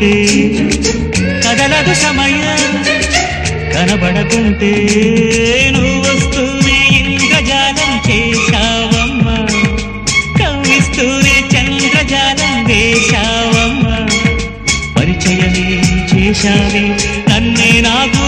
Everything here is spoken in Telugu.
కదులుతుంటే కదలదు సమయం కనబడకుంటే నువ్వు వస్తూనే ఇంద్రజాలం చేశావమ్మా కవ్విస్తూనే చంద్రజాలం వేశావమ్మా పరిచయమే చేశావే నన్నే నాకు